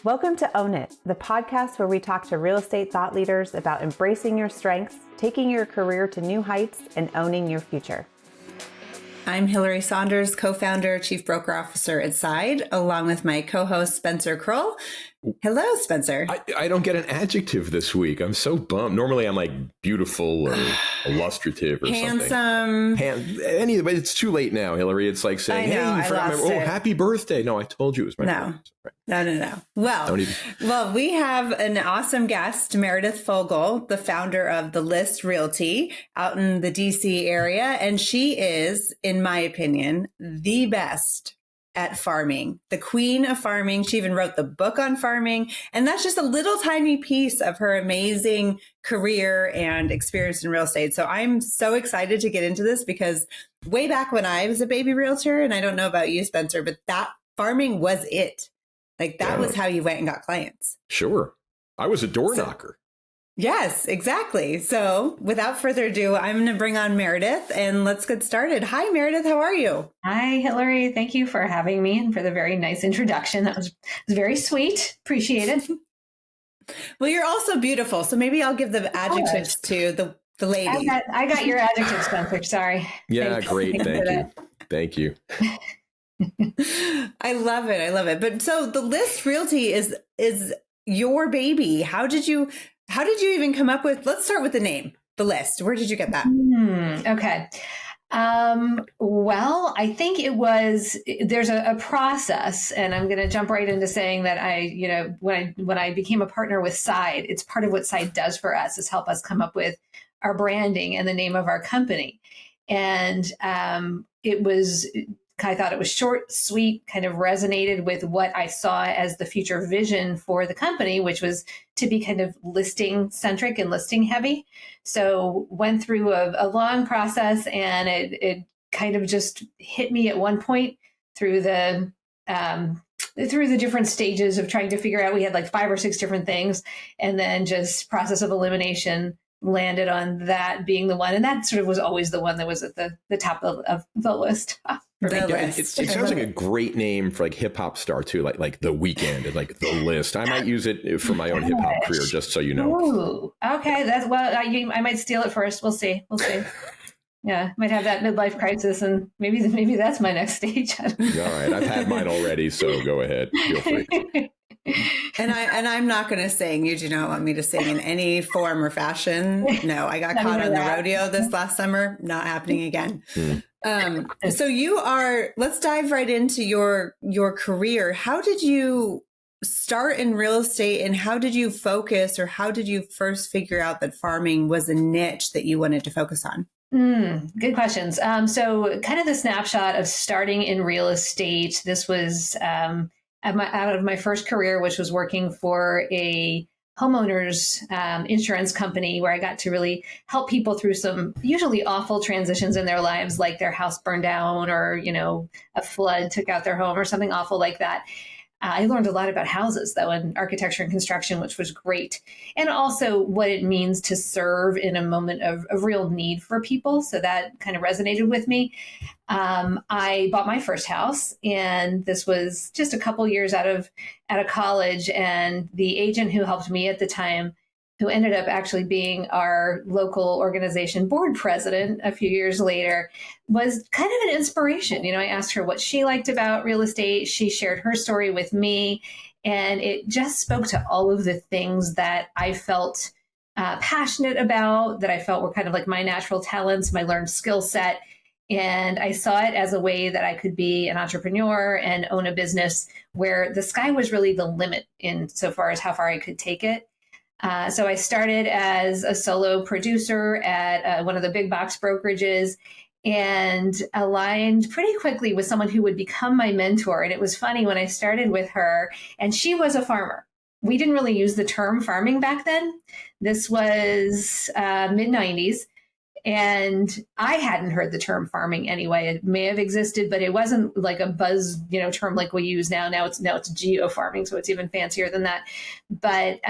Welcome to Own It, the podcast where we talk to real estate thought leaders about embracing your strengths, taking your career to new heights, and owning your future. I'm Hillary Saunders, co-founder, chief broker officer at Side, along with my co-host Spencer Kroll. Hello, Spencer. I don't get an adjective this week. I'm so bummed. Normally I'm like beautiful or illustrative or handsome. Something. Anyway, it's too late now, Hillary. It's like saying, happy birthday. No, I told you it was my birthday. No. Well, we have an awesome guest, Meredith Fogle, the founder of the List Realty out in the DC area. And she is, in my opinion, the best at farming, the queen of farming. She even wrote the book on farming. And that's just a little tiny piece of her amazing career and experience in real estate. So I'm so excited to get into this because way back when I was a baby realtor, and I don't know about you, Spencer, but that farming was it. Like that was how you went and got clients. Sure. I was a door knocker. Yes, exactly. So without further ado, I'm going to bring on Meredith and let's get started. Hi, Meredith. How are you? Hi, Hillary. Thank you for having me and for the very nice introduction. That was very sweet. Appreciate it. Well, you're also beautiful. So maybe I'll give the adjectives to the ladies. I got your adjective, Spencer. Sorry. Yeah, great. Thank you. I love it. But so the List Realty is your baby. How did you even come up with, let's start with the name, The List. Where did you get that? Okay. Well, I think there's a process, and I'm going to jump right into saying that when I became a partner with Side, it's part of what Side does for us is help us come up with our branding and the name of our company. And I thought it was short, sweet, kind of resonated with what I saw as the future vision for the company, which was to be kind of listing centric and listing heavy. So went through a long process, and it kind of just hit me at one point through the different stages of trying to figure out. We had like 5 or 6 different things, and then just process of elimination landed on that being the one. And that sort of was always the one that was at the top of the list. It sounds like a great name for like hip hop star too, like The Weeknd and like The List. I might use it for my own hip hop career, just so you know. Ooh, okay, I might steal it first. We'll see. Yeah, might have that midlife crisis, and maybe that's my next stage. All right, I've had mine already, so go ahead. Feel free. And I'm not going to sing. You do not want me to sing in any form or fashion. No, I got caught on the rodeo this last summer. Not happening again. So let's dive right into your career. How did you start in real estate, and how did you focus, or how did you first figure out that farming was a niche that you wanted to focus on? Good questions. So kind of the snapshot of starting in real estate, this was out of my first career, which was working for a homeowners insurance company, where I got to really help people through some usually awful transitions in their lives, like their house burned down, or, a flood took out their home or something awful like that. I learned a lot about houses, though, and architecture and construction, which was great. And also what it means to serve in a moment of real need for people. So that kind of resonated with me. I bought my first house, and this was just a couple years out of college. And the agent who helped me at the time, who ended up actually being our local organization board president a few years later, was kind of an inspiration. I asked her what she liked about real estate. She shared her story with me, and it just spoke to all of the things that I felt passionate about, that I felt were kind of like my natural talents, my learned skill set. And I saw it as a way that I could be an entrepreneur and own a business where the sky was really the limit in so far as how far I could take it. So I started as a solo producer at one of the big box brokerages, and aligned pretty quickly with someone who would become my mentor. And it was funny when I started with her, and she was a farmer. We didn't really use the term farming back then. This was mid-90s. And I hadn't heard the term farming anyway. It may have existed, but it wasn't like a buzz, term like we use now. Now it's geo farming, so it's even fancier than that. But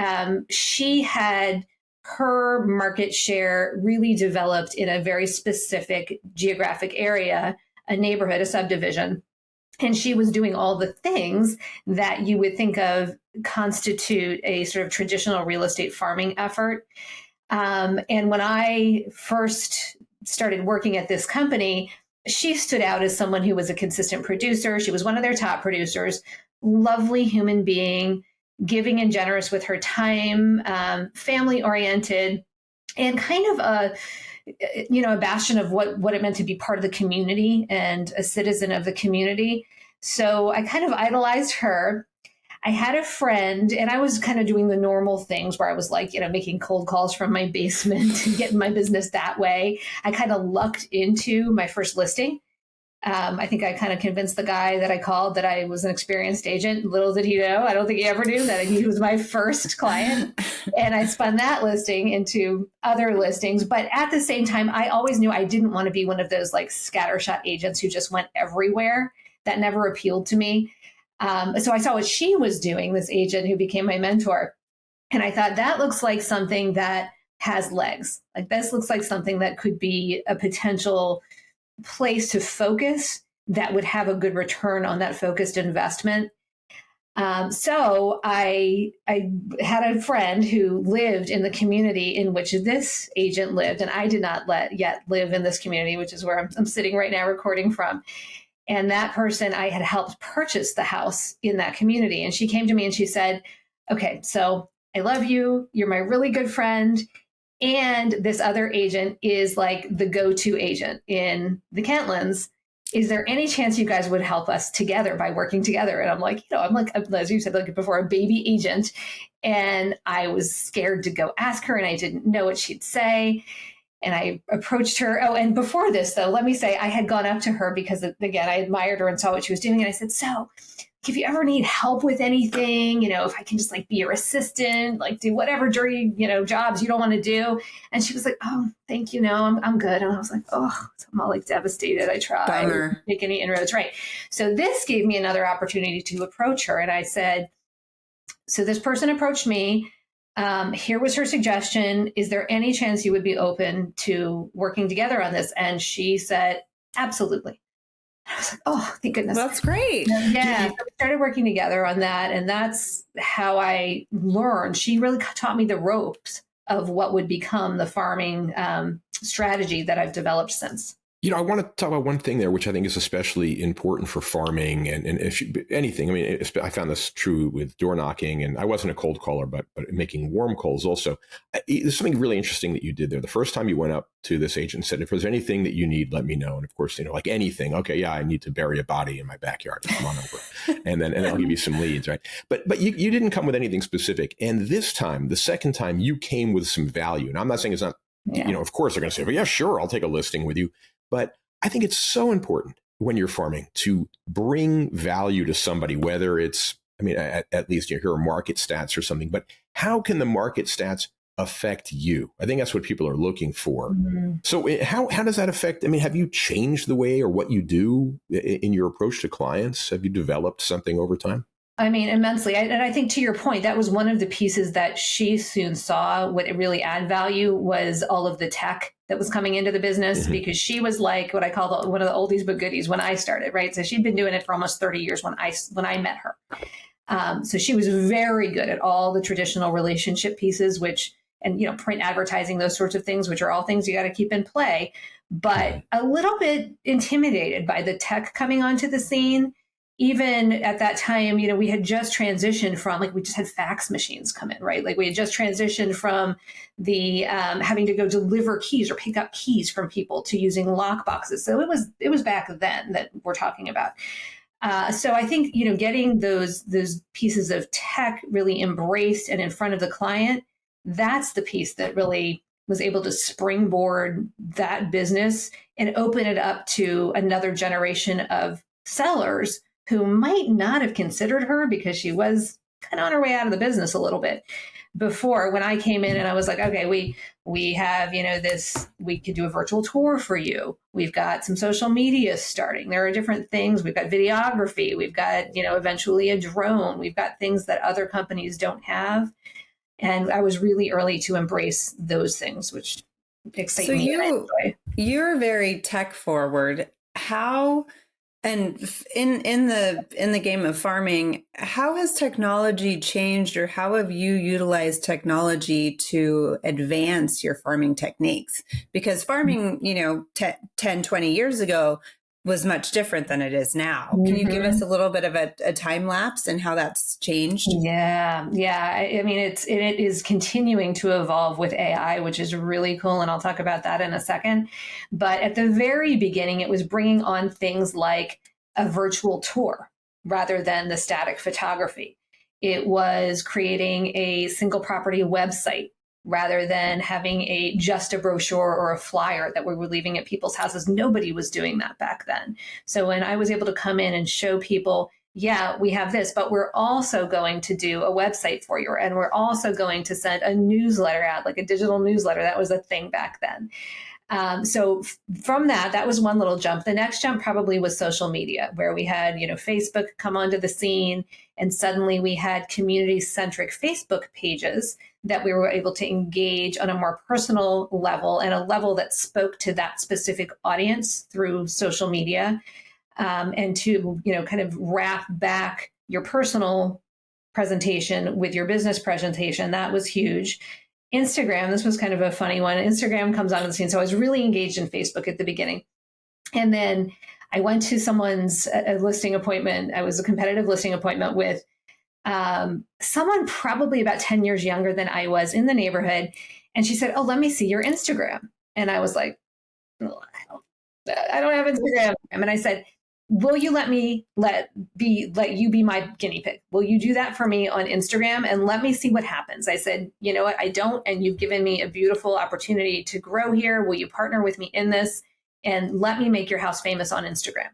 she had her market share really developed in a very specific geographic area, a neighborhood, a subdivision. And she was doing all the things that you would think of constitute a sort of traditional real estate farming effort. And when I first started working at this company, she stood out as someone who was a consistent producer. She was one of their top producers, lovely human being, giving and generous with her time, family oriented, and kind of a bastion of what it meant to be part of the community and a citizen of the community. So I kind of idolized her. I had a friend, and I was kind of doing the normal things where I was like, making cold calls from my basement and getting my business that way. I kind of lucked into my first listing. I think I kind of convinced the guy that I called that I was an experienced agent. Little did he know, I don't think he ever knew that he was my first client. And I spun that listing into other listings. But at the same time, I always knew I didn't want to be one of those like scattershot agents who just went everywhere. That never appealed to me. So I saw what she was doing, this agent who became my mentor. And I thought that looks like something that has legs. Like this looks like something that could be a potential place to focus that would have a good return on that focused investment. So I had a friend who lived in the community in which this agent lived, and I did not yet live in this community, which is where I'm sitting right now recording from. And that person, I had helped purchase the house in that community. And she came to me and she said, okay, so I love you. You're my really good friend. And this other agent is like the go-to agent in the Kentlands. Is there any chance you guys would help us together by working together? And I'm like, as you said, like before, a baby agent. And I was scared to go ask her and I didn't know what she'd say. And I approached her. Oh, and before this, though, let me say I had gone up to her because, again, I admired her and saw what she was doing. And I said, so if you ever need help with anything, if I can just like be your assistant, like do whatever dirty, jobs you don't want to do. And she was like, oh, thank you. No, I'm good. And I was like, oh, I'm all like devastated. I tried to make any inroads. Right. So this gave me another opportunity to approach her. And I said, so this person approached me. Here was her suggestion. Is there any chance you would be open to working together on this? And she said, absolutely. I was like, oh, thank goodness. That's great. Yeah. So we started working together on that. And that's how I learned. She really taught me the ropes of what would become the farming strategy that I've developed since. I want to talk about one thing there, which I think is especially important for farming and if anything. I mean, I found this true with door knocking, and I wasn't a cold caller, but making warm calls also. There's something really interesting that you did there. The first time you went up to this agent and said, if there's anything that you need, let me know. And of course, like anything. Okay, yeah, I need to bury a body in my backyard. Come on over, and I'll give you some leads, right? But you didn't come with anything specific. And this time, the second time, you came with some value. And I'm not saying it's not. Yeah. Of course they're going to say, well, yeah, sure, I'll take a listing with you. But I think it's so important when you're farming to bring value to somebody, whether it's, at least you hear market stats or something, but how can the market stats affect you? I think that's what people are looking for. Mm-hmm. So how does that affect, have you changed the way or what you do in your approach to clients? Have you developed something over time? Immensely. And I think to your point, that was one of the pieces that she soon saw what it really add value was all of the tech that was coming into the business, mm-hmm. because she was like what I call one of the oldies but goodies when I started, right? So she'd been doing it for almost 30 years when I met her. So she was very good at all the traditional relationship pieces, and print advertising, those sorts of things, which are all things you got to keep in play, but a little bit intimidated by the tech coming onto the scene. Even at that time, we had just transitioned from we just had fax machines come in, right? Like we had just transitioned from the having to go deliver keys or pick up keys from people to using lock boxes. So it was back then that we're talking about. So I think, getting those pieces of tech really embraced and in front of the client, that's the piece that really was able to springboard that business and open it up to another generation of sellers who might not have considered her because she was kind of on her way out of the business a little bit before, when I came in and I was like, okay, we have, this, we could do a virtual tour for you. We've got some social media starting. There are different things. We've got videography. We've got, eventually a drone. We've got things that other companies don't have. And I was really early to embrace those things, which excite me. You're very tech forward. How And in the game of farming, how has technology changed, or how have you utilized technology to advance your farming techniques? Because farming, 10, 20 years ago was much different than it is now. Can you give us a little bit of a time lapse and how that's changed? Yeah. I mean, it is continuing to evolve with AI, which is really cool. And I'll talk about that in a second. But at the very beginning, it was bringing on things like a virtual tour rather than the static photography. It was creating a single property website rather than having just a brochure or a flyer that we were leaving at people's houses. Nobody was doing that back then. So when I was able to come in and show people, yeah, we have this, but we're also going to do a website for you. And we're also going to send a newsletter out, like a digital newsletter. That was a thing back then. So from that was one little jump. The next jump probably was social media, where we had, Facebook come onto the scene, and suddenly we had community-centric Facebook pages that we were able to engage on a more personal level, and a level that spoke to that specific audience through social media, and to, kind of wrap back your personal presentation with your business presentation. That was huge. Instagram, this was kind of a funny one. Instagram comes onto the scene. So I was really engaged in Facebook at the beginning. And then I went to someone's listing appointment. I was a competitive listing appointment with someone probably about 10 years younger than I was in the neighborhood. And she said, "Oh, let me see your Instagram." And I was like, "Oh, I don't have Instagram." And I said, "Will you let you be my guinea pig? Will you do that for me on Instagram and let me see what happens?" I said, "You know what? I don't, and you've given me a beautiful opportunity to grow here. Will you partner with me in this and let me make your house famous on Instagram?"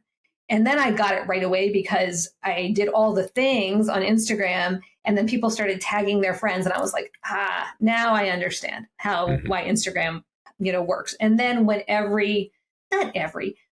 And then I got it right away, because I did all the things on Instagram, and then people started tagging their friends, and I was like, now I understand why Instagram, works. And then when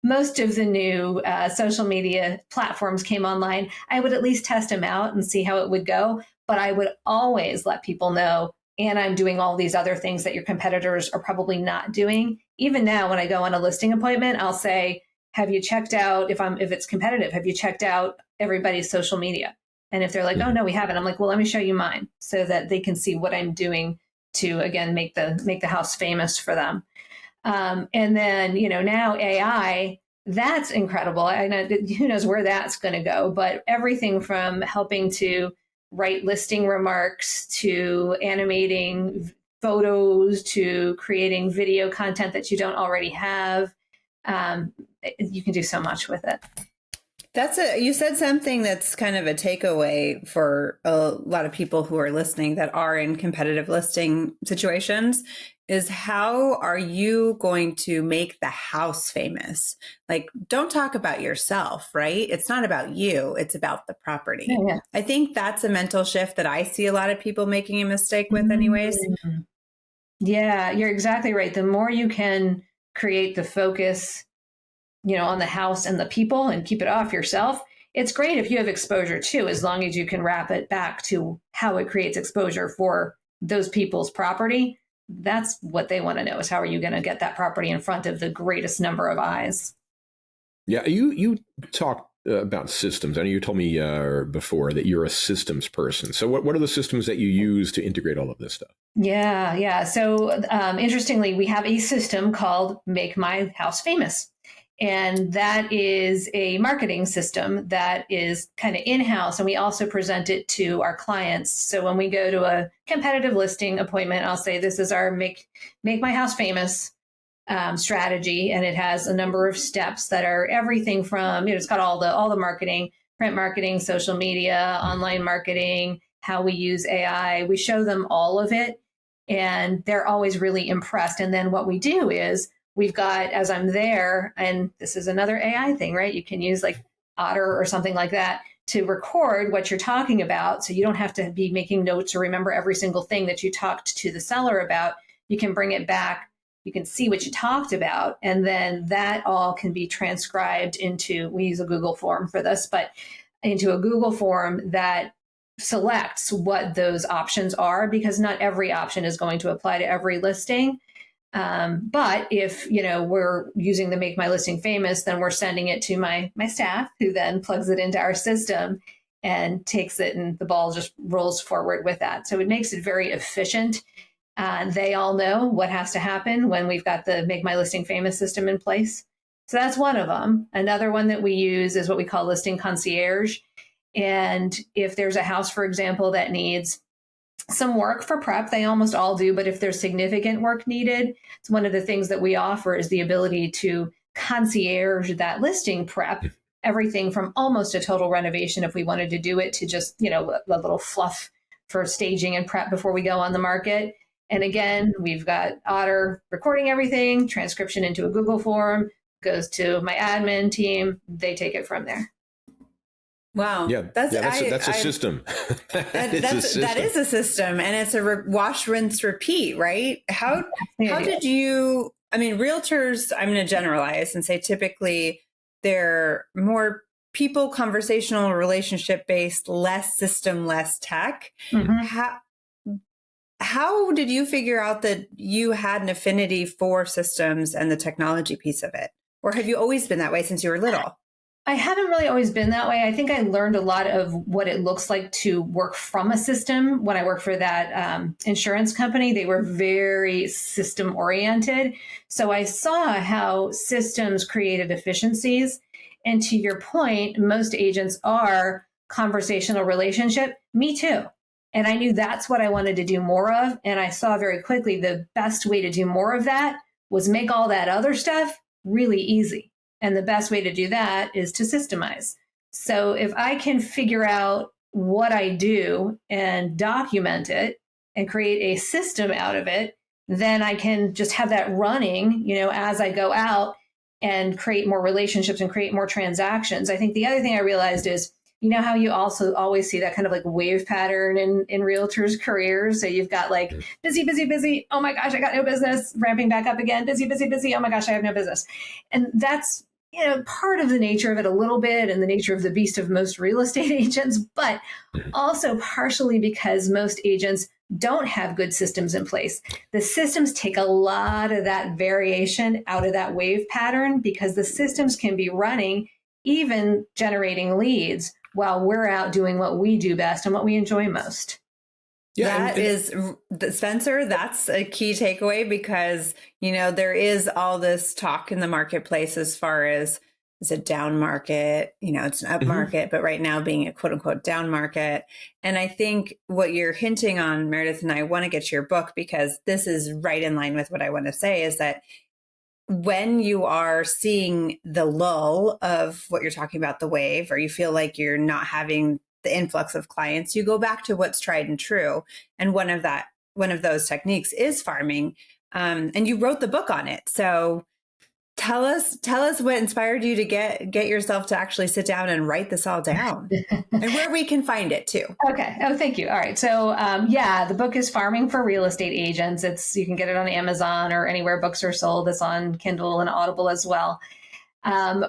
most of the new social media platforms came online, I would at least test them out and see how it would go. But I would always let people know, and I'm doing all these other things that your competitors are probably not doing. Even now, when I go on a listing appointment, I'll say, "Have you checked out, if it's competitive, have you checked out everybody's social media?" And if they're like, "Oh, no, we haven't," I'm like, "Well, let me show you mine," so that they can see what I'm doing to, again, make the house famous for them. And then, now AI, that's incredible. I know, who knows where that's going to go, but everything from helping to write listing remarks, to animating photos, to creating video content that you don't already have. You can do so much with it. You said something that's kind of a takeaway for a lot of people who are listening that are in competitive listing situations, is how are you going to make the house famous? Like, don't talk about yourself, right? It's not about you. It's about the property. Yeah. I think that's a mental shift that I see a lot of people making a mistake with anyways. Yeah, you're exactly right. The more you can create the focus, on the house and the people, and keep it off yourself, it's great if you have exposure too, as long as you can wrap it back to how it creates exposure for those people's property. That's what they want to know, is how are you going to get that property in front of the greatest number of eyes? Yeah, you talked about systems. I know you told me before that you're a systems person. So what are the systems that you use to integrate all of this stuff? Yeah. So interestingly, we have a system called Make My House Famous. And that is a marketing system that is kind of in-house, and we also present it to our clients. So when we go to a competitive listing appointment, I'll say, "This is our Make My House Famous strategy," and it has a number of steps that are everything from, it's got all the marketing, print marketing, social media, online marketing, how we use AI. We show them all of it, and they're always really impressed. And then what we do is, we've got, as I'm there, and this is another AI thing, right? You can use like Otter or something like that to record what you're talking about. So you don't have to be making notes or remember every single thing that you talked to the seller about. You can bring it back. You can see what you talked about. And then that all can be transcribed into, we use a Google form for this, but into a Google form that selects what those options are, because not every option is going to apply to every listing. But if, we're using the Make My Listing Famous, then we're sending it to my staff, who then plugs it into our system and takes it, and the ball just rolls forward with that. So it makes it very efficient. They all know what has to happen when we've got the Make My Listing Famous system in place. So that's one of them. Another one that we use is what we call Listing Concierge. And if there's a house, for example, that needs some work for prep, they almost all do, but if there's significant work needed, it's one of the things that we offer is the ability to concierge that listing prep, everything from almost a total renovation if we wanted to do it, to just, a little fluff for staging and prep before we go on the market. And again, we've got Otter recording everything, transcription into a Google form, goes to my admin team, they take it from there. Wow. Yeah, that's a system. That is a system, and it's a wash, rinse, repeat, right? How did you, realtors, I'm going to generalize and say typically they're more people, conversational, relationship based, less system, less tech. Mm-hmm. How did you figure out that you had an affinity for systems and the technology piece of it? Or have you always been that way since you were little? I haven't really always been that way. I think I learned a lot of what it looks like to work from a system when I worked for that insurance company. They were very system oriented. So I saw how systems created efficiencies. And to your point, most agents are conversational relationship. Me too. And I knew that's what I wanted to do more of. And I saw very quickly the best way to do more of that was make all that other stuff really easy. And the best way to do that is to systemize. So if I can figure out what I do and document it and create a system out of it, then I can just have that running, as I go out and create more relationships and create more transactions. I think the other thing I realized is, how you also always see that kind of like wave pattern in realtors' careers. So you've got like busy, busy, busy. Oh my gosh, I got no business. Ramping back up again. Busy, busy, busy. Oh my gosh, I have no business. And that's, part of the nature of it a little bit, and the nature of the beast of most real estate agents, but also partially because most agents don't have good systems in place. The systems take a lot of that variation out of that wave pattern, because the systems can be running, even generating leads, while we're out doing what we do best and what we enjoy most. Yeah, Spencer, that's a key takeaway, because, there is all this talk in the marketplace as far as, it's a down market, it's an up market, but right now being a quote unquote down market. And I think what you're hinting on, Meredith, and I want to get to your book, because this is right in line with what I want to say, is that when you are seeing the lull of what you're talking about, the wave, or you feel like you're not having the influx of clients, you go back to what's tried and true. And one of those techniques is farming. And you wrote the book on it. So tell us what inspired you to get yourself to actually sit down and write this all down, and where we can find it too. Okay. Oh, thank you. All right. So the book is Farming for Real Estate Agents. You can get it on Amazon or anywhere books are sold. It's on Kindle and Audible as well.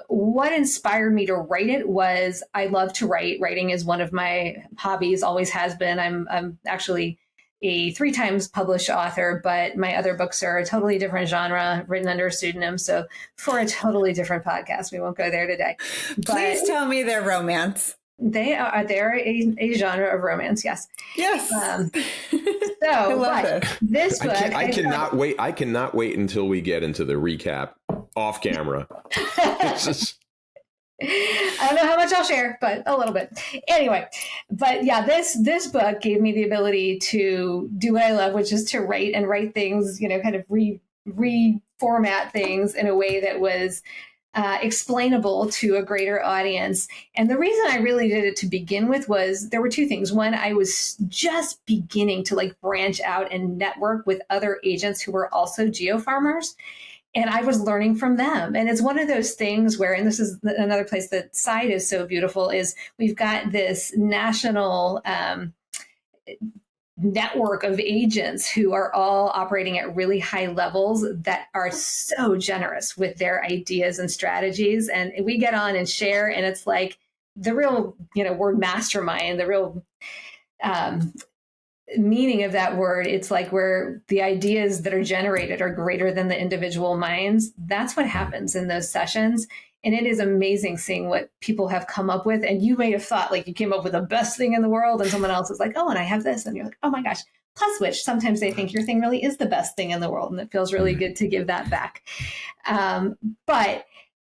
What inspired me to write it was I love to write. Writing is one of my hobbies, always has been. I'm actually a 3 times published author, but my other books are a totally different genre, written under a pseudonym. So for a totally different podcast, we won't go there today. Please tell me they're romance. They're a genre of romance. Yes. Yes. So I love it. This book, I cannot wait. I cannot wait until we get into the recap off camera. I don't know how much I'll share, but a little bit. Anyway, but yeah, this book gave me the ability to do what I love, which is to write things, kind of reformat things in a way that was explainable to a greater audience. And the reason I really did it to begin with was there were 2 things. One, I was just beginning to branch out and network with other agents who were also geofarmers. And I was learning from them. And it's one of those things where, and this is another place that Side is so beautiful, is we've got this national network of agents who are all operating at really high levels that are so generous with their ideas and strategies. And we get on and share, and it's like the real, word mastermind, the real meaning of that word, it's like where the ideas that are generated are greater than the individual minds. That's what happens in those sessions. And it is amazing seeing what people have come up with. And you may have thought like you came up with the best thing in the world, and someone else is like, oh, and I have this. And you're like, oh my gosh. Plus, which sometimes they think your thing really is the best thing in the world. And it feels really good to give that back. But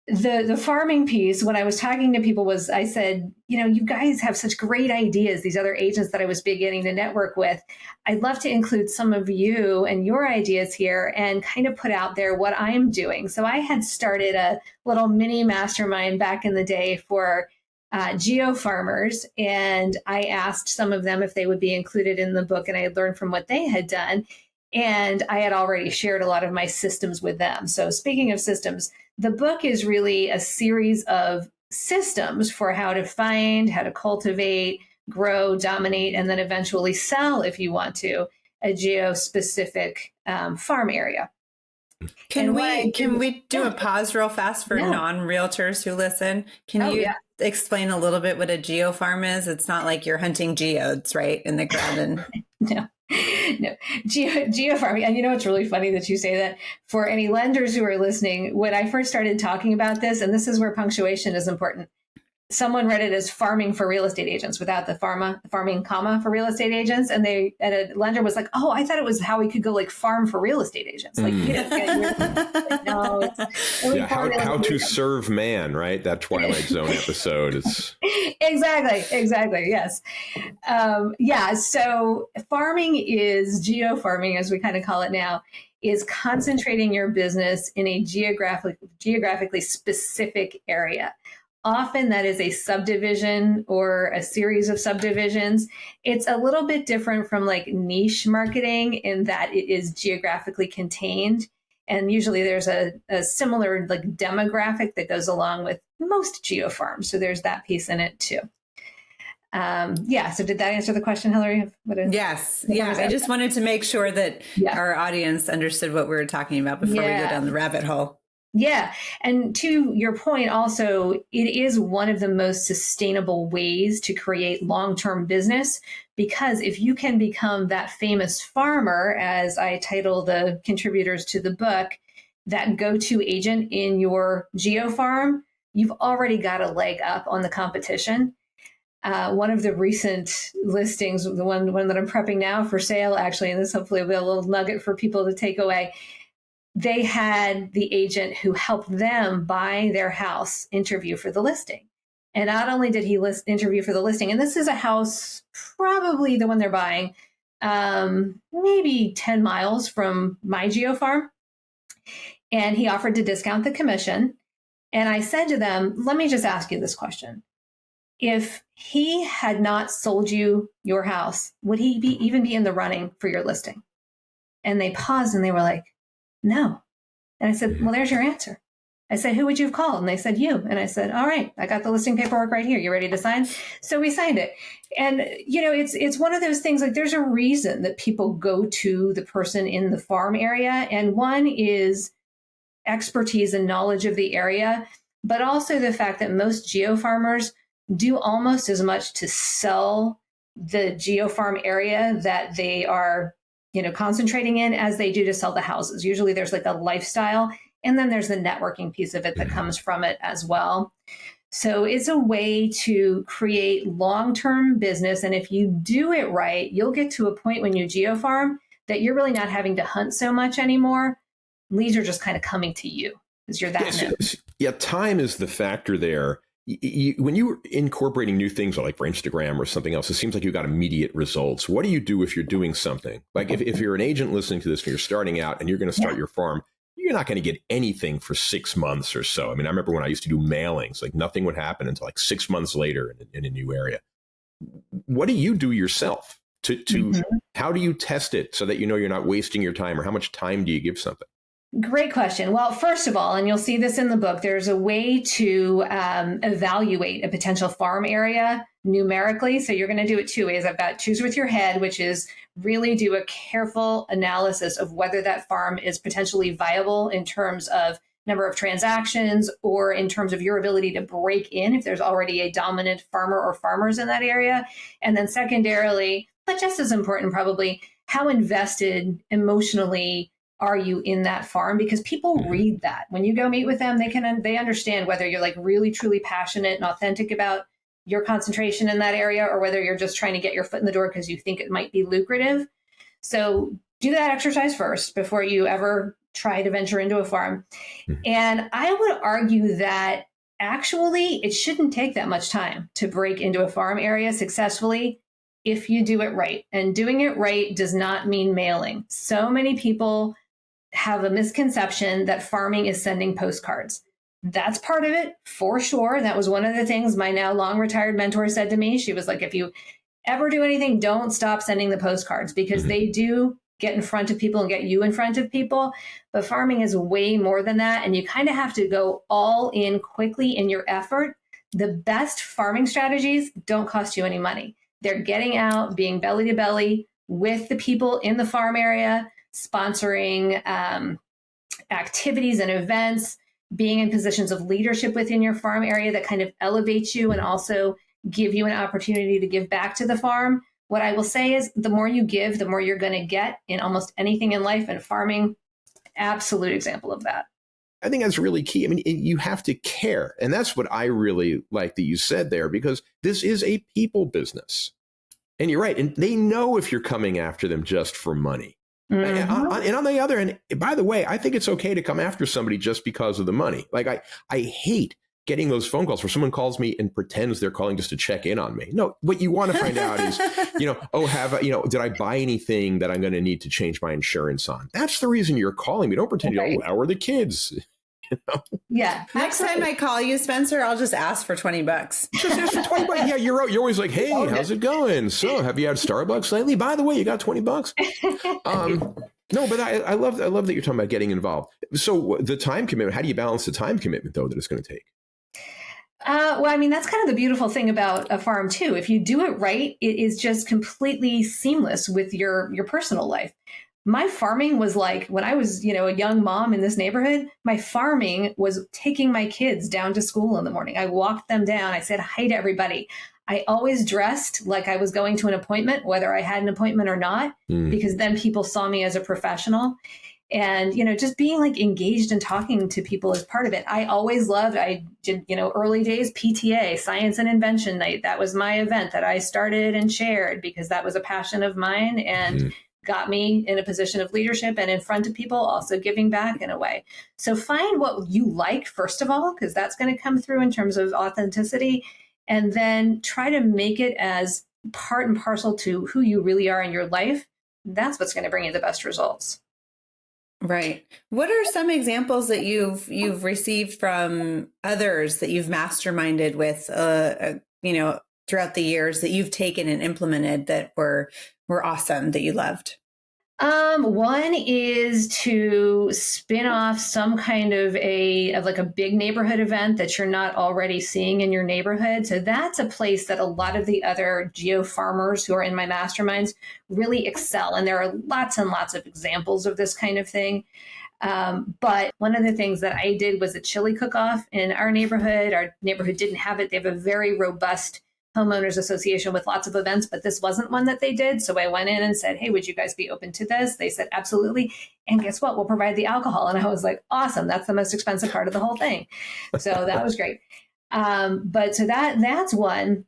the farming piece, when I was talking to people, was I said, you guys have such great ideas, these other agents that I was beginning to network with. I'd love to include some of you and your ideas here and kind of put out there what I'm doing. So I had started a little mini mastermind back in the day for geo farmers, and I asked some of them if they would be included in the book, and I had learned from what they had done. And I had already shared a lot of my systems with them. So speaking of systems, the book is really a series of systems for how to find, how to cultivate, grow, dominate, and then eventually sell, if you want to, a geo-specific farm area. Can we do a pause real fast for non-realtors who listen? Can you explain a little bit what a geofarm is? It's not like you're hunting geodes, right, in the ground. No. Geofarming. And it's really funny that you say that. For any lenders who are listening, when I first started talking about this, and this is where punctuation is important, someone read it as farming for real estate agents without the farming comma for real estate agents. And a lender was like, oh, I thought it was how we could go like farm for real estate agents. Like, no, it's really how to serve man, right? That Twilight Zone episode is exactly. Yes. So farming is geofarming, as we kind of call it now, is concentrating your business in a geographically specific area. Often that is a subdivision or a series of subdivisions. It's a little bit different from like niche marketing in that it is geographically contained. And usually there's a similar like demographic that goes along with most geofarms. So there's that piece in it too. So did that answer the question, Hillary? Yes. Yeah. I just wanted to make sure that our audience understood what we were talking about before we go down the rabbit hole. Yeah. And to your point, also, it is one of the most sustainable ways to create long-term business, because if you can become that famous farmer, as I title the contributors to the book, that go-to agent in your geo farm, you've already got a leg up on the competition. One of the recent listings, the one that I'm prepping now for sale, actually, and this hopefully will be a little nugget for people to take away. They had the agent who helped them buy their house interview for the listing. And not only did he interview for the listing, and this is a house, probably the one they're buying, maybe 10 miles from my geo farm. And he offered to discount the commission. And I said to them, let me just ask you this question. If he had not sold you your house, would he even be in the running for your listing? And they paused and they were like, no. And I said, well, there's your answer. I said, who would you have called? And they said, you. And I said, all right, I got the listing paperwork right here. You ready to sign? So we signed it. And, it's one of those things, like there's a reason that people go to the person in the farm area. And one is expertise and knowledge of the area, but also the fact that most geo farmers do almost as much to sell the geo farm area that they are concentrating in as they do to sell the houses. Usually there's like a lifestyle, and then there's the networking piece of it that comes from it as well. So it's a way to create long-term business. And if you do it right, you'll get to a point when you geofarm that you're really not having to hunt so much anymore. Leads are just kind of coming to you because you're that known. Time is the factor there. When you're incorporating new things like for Instagram or something else, it seems like you got immediate results. What do you do if you're doing something? Like if you're an agent listening to this and you're starting out and you're going to start your farm, you're not going to get anything for 6 months or so. I mean, I remember when I used to do mailings, like nothing would happen until like 6 months later in a new area. What do you do yourself to how do you test it so that you're not wasting your time, or how much time do you give something? Great question. Well, first of all, and you'll see this in the book, there's a way to evaluate a potential farm area numerically. So you're going to do it two ways. I've got choose with your head, which is really do a careful analysis of whether that farm is potentially viable in terms of number of transactions or in terms of your ability to break in if there's already a dominant farmer or farmers in that area. And then secondarily, but just as important, probably, how invested emotionally are you in that farm? Because people read that. When you go meet with them, they understand whether you're like really, truly passionate and authentic about your concentration in that area, or whether you're just trying to get your foot in the door because you think it might be lucrative. So do that exercise first before you ever try to venture into a farm. And I would argue that actually it shouldn't take that much time to break into a farm area successfully if you do it right. And doing it right does not mean mailing. So many people have a misconception that farming is sending postcards. That's part of it, for sure. That was one of the things my now long retired mentor said to me. She was like, if you ever do anything, don't stop sending the postcards, because they do get in front of people and get you in front of people. But farming is way more than that. And you kind of have to go all in quickly in your effort. The best farming strategies don't cost you any money. They're getting out, being belly to belly with the people in the farm area, sponsoring activities and events, being in positions of leadership within your farm area that kind of elevates you and also give you an opportunity to give back to the farm. What I will say is the more you give, the more you're going to get in almost anything in life, and farming, absolute example of that. I think that's really key. I mean, you have to care. And that's what I really like that you said there, because this is a people business. And you're right. And they know if you're coming after them just for money. And on the other end, by the way, I think it's okay to come after somebody just because of the money. Like I hate getting those phone calls where someone calls me and pretends they're calling just to check in on me. No, what you want to find out is, did I buy anything that I'm going to need to change my insurance on? That's the reason you're calling me. Don't pretend, how are the kids? Yeah. Next time I call you, Spencer, I'll just ask for $20. Just ask for $20. Yeah, you're always like, hey, how's it going? So have you had Starbucks lately? By the way, you got $20. No, but I love that you're talking about getting involved. So the time commitment, how do you balance the time commitment, though, that it's going to take? Well, I mean, that's kind of the beautiful thing about a farm, too. If you do it right, it is just completely seamless with your personal life. My farming was like, when I was, a young mom in this neighborhood, my farming was taking my kids down to school in the morning. I walked them down. I said hi to everybody. I always dressed like I was going to an appointment, whether I had an appointment or not, because then people saw me as a professional. And, just being like engaged and talking to people is part of it. I always loved, I did, early days PTA, Science and Invention Night. That was my event that I started and shared because that was a passion of mine and got me in a position of leadership and in front of people, also giving back in a way. So find what you like, first of all, because that's going to come through in terms of authenticity, and then try to make it as part and parcel to who you really are in your life. That's what's going to bring you the best results. Right. What are some examples that you've received from others that you've masterminded with, throughout the years that you've taken and implemented that were awesome, that you loved? One is to spin off some kind of a big neighborhood event that you're not already seeing in your neighborhood. So that's a place that a lot of the other geo farmers who are in my masterminds really excel. And there are lots and lots of examples of this kind of thing. But one of the things that I did was a chili cook-off in our neighborhood. Our neighborhood didn't have it. They have a very robust homeowners association with lots of events, but this wasn't one that they did. So I went in and said, hey, would you guys be open to this? They said, absolutely. And guess what? We'll provide the alcohol. And I was like, awesome. That's the most expensive part of the whole thing. So that was great. But so that's one.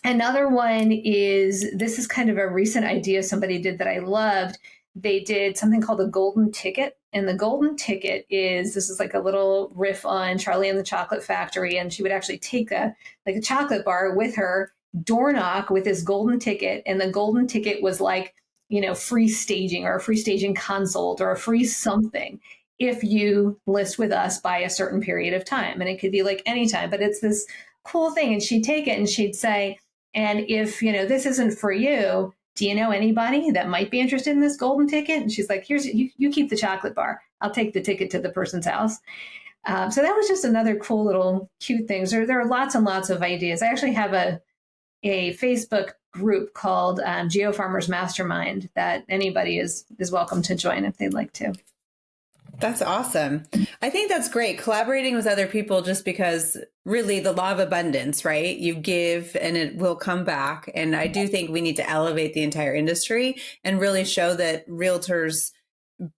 Another one is, this is kind of a recent idea somebody did that I loved. They did something called the Golden Ticket. And the Golden Ticket this is like a little riff on Charlie and the Chocolate Factory. And she would actually take a chocolate bar with her, door knock with this golden ticket. And the golden ticket was like, free staging or a free staging consult or a free something if you list with us by a certain period of time. And it could be like any time, but it's this cool thing. And she'd take it and she'd say, and if, this isn't for you, do you know anybody that might be interested in this golden ticket? And she's like, here's, you keep the chocolate bar. I'll take the ticket to the person's house. So that was just another cool little cute things. There are lots and lots of ideas. I actually have a Facebook group called Geo Farmers Mastermind that anybody is welcome to join if they'd like to. That's awesome. I think that's great. Collaborating with other people, just because really the law of abundance, right? You give and it will come back. And I do think we need to elevate the entire industry and really show that realtors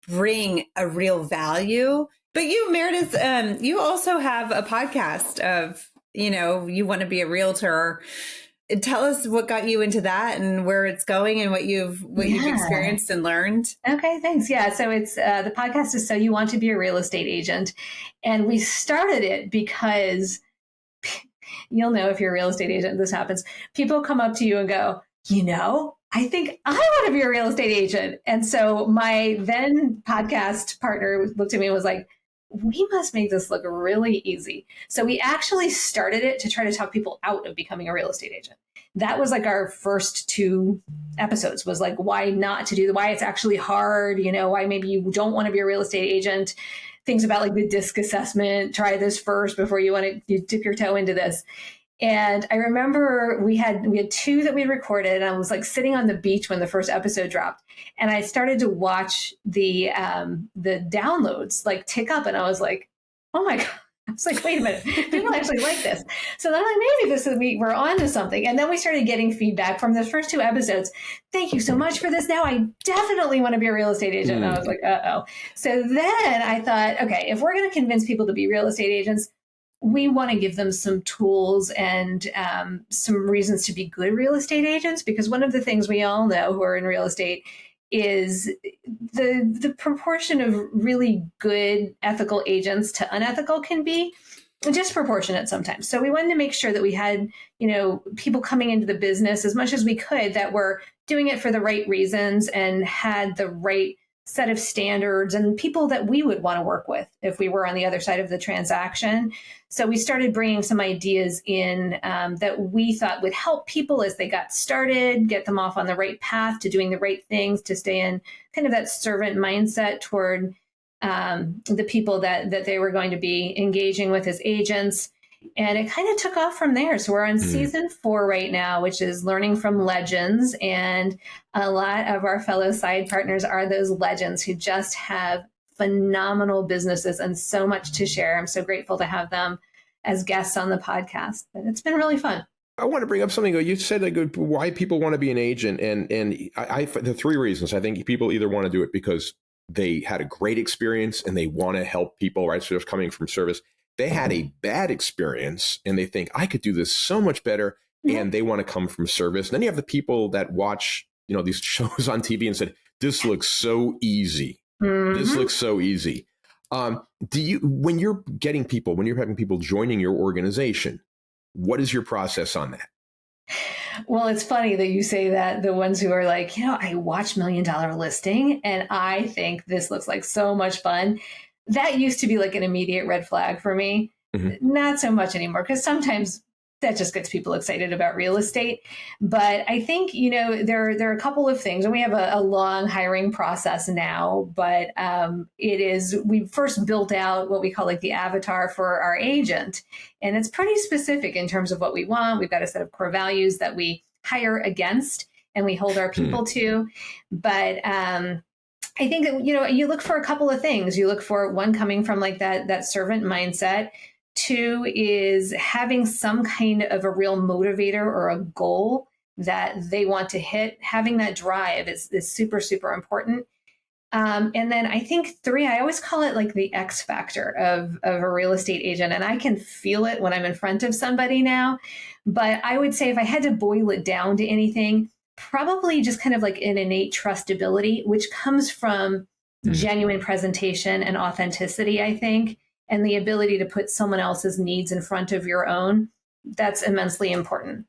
bring a real value. But you, Meredith, you also have a podcast of, you want to be a realtor. Tell us what got you into that and where it's going and what you've experienced and learned. Okay, thanks. Yeah, so it's the podcast is So You Want to Be a Real Estate Agent, and we started it because you'll know if you're a real estate agent, this happens. People come up to you and go, I think I want to be a real estate agent. And so my then podcast partner looked at me and was like, we must make this look really easy. So we actually started it to try to talk people out of becoming a real estate agent. That was like our first 2 episodes, was like why not to do, why it's actually hard, why maybe you don't want to be a real estate agent, things about like the DISC assessment, try this first before you dip your toe into this. And I remember we had 2 that we recorded, and I was like sitting on the beach when the first episode dropped, and I started to watch the downloads like tick up, and I was like, oh my God. I was like, wait a minute, people actually like this. So then I'm like, maybe we're on to something. And then we started getting feedback from the first 2 episodes. Thank you so much for this. Now I definitely want to be a real estate agent. And I was like, uh-oh. So then I thought, okay, if we're going to convince people to be real estate agents, we want to give them some tools and some reasons to be good real estate agents, because one of the things we all know who are in real estate is the proportion of really good ethical agents to unethical can be disproportionate sometimes. So we wanted to make sure that we had, people coming into the business as much as we could that were doing it for the right reasons and had the right set of standards and people that we would want to work with if we were on the other side of the transaction. So we started bringing some ideas in that we thought would help people as they got started, get them off on the right path to doing the right things, to stay in kind of that servant mindset toward the people that they were going to be engaging with as agents. And it kind of took off from there. So we're on season 4 right now, which is learning from legends. And a lot of our fellow side partners are those legends who just have phenomenal businesses and so much to share. I'm so grateful to have them as guests on the podcast. But it's been really fun. I want to bring up something. You said like why people want to be an agent. And I the 3 reasons. I think people either want to do it because they had a great experience and they want to help people, right? So they're coming from service. They had a bad experience and they think I could do this so much better, and they want to come from service. And then you have the people that watch, these shows on TV and said, this looks so easy. This looks so easy. When you're having people joining your organization, what is your process on that? Well, it's funny that you say that. The ones who are like, I watch $1 Million Listing and I think this looks like so much fun. That used to be like an immediate red flag for me. Not so much anymore, because sometimes that just gets people excited about real estate. But I think, there are a couple of things, and we have a long hiring process now, but we first built out what we call like the avatar for our agent. And it's pretty specific in terms of what we want. We've got a set of core values that we hire against and we hold our people to. But I think that, you look for a couple of things. You look for one, coming from like that servant mindset. 2 is having some kind of a real motivator or a goal that they want to hit. Having that drive is super, super important. And then I think 3, I always call it like the X factor of a real estate agent. And I can feel it when I'm in front of somebody now. But I would say if I had to boil it down to anything, probably just kind of like an innate trustability, which comes from genuine presentation and authenticity, I think, and the ability to put someone else's needs in front of your own. That's immensely important.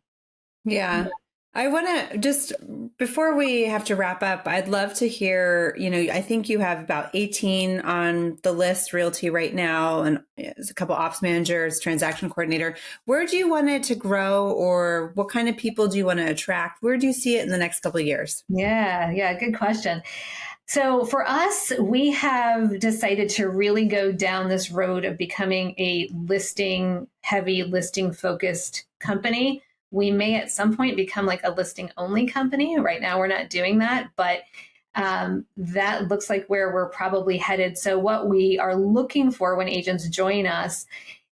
Yeah. I want to just, before we have to wrap up, I'd love to hear, I think you have about 18 on the List Realty right now, and there's a couple ops managers, transaction coordinator. Where do you want it to grow, or what kind of people do you want to attract? Where do you see it in the next couple of years? Yeah, good question. So for us, we have decided to really go down this road of becoming a heavy listing focused company. We may at some point become like a listing only company. Right now, we're not doing that, but that looks like where we're probably headed. So what we are looking for when agents join us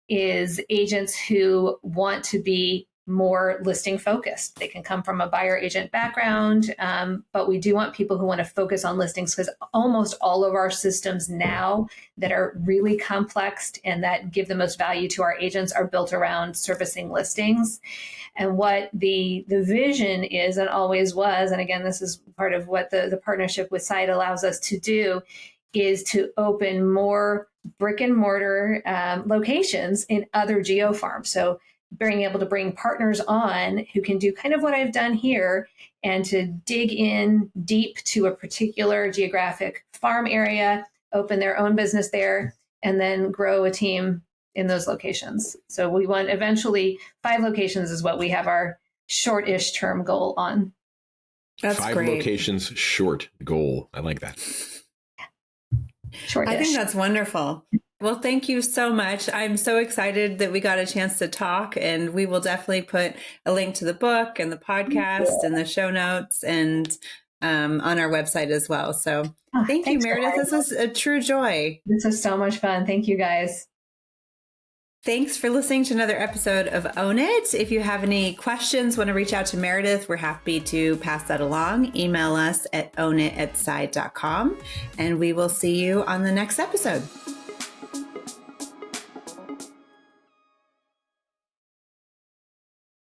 is agents who want to be more listing focused. They can come from a buyer agent background, but we do want people who want to focus on listings, because almost all of our systems now that are really complex and that give the most value to our agents are built around servicing listings. And what the vision is and always was, and again, this is part of what the partnership with Site allows us to do, is to open more brick and mortar locations in other geo farms. So being able to bring partners on who can do kind of what I've done here and to dig in deep to a particular geographic farm area, open their own business there, and then grow a team in those locations. So we want eventually 5 locations is what we have our short-ish term goal on. That's 5 great. locations short goal. I like that. Short-ish. I think that's wonderful. Well, thank you so much. I'm so excited that we got a chance to talk, and we will definitely put a link to the book and the podcast and the show notes and on our website as well. So thank you, Meredith. This was a true joy. This was so much fun. Thank you, guys. Thanks for listening to another episode of Own It. If you have any questions, want to reach out to Meredith, we're happy to pass that along. Email us at ownit@side.com, and we will see you on the next episode.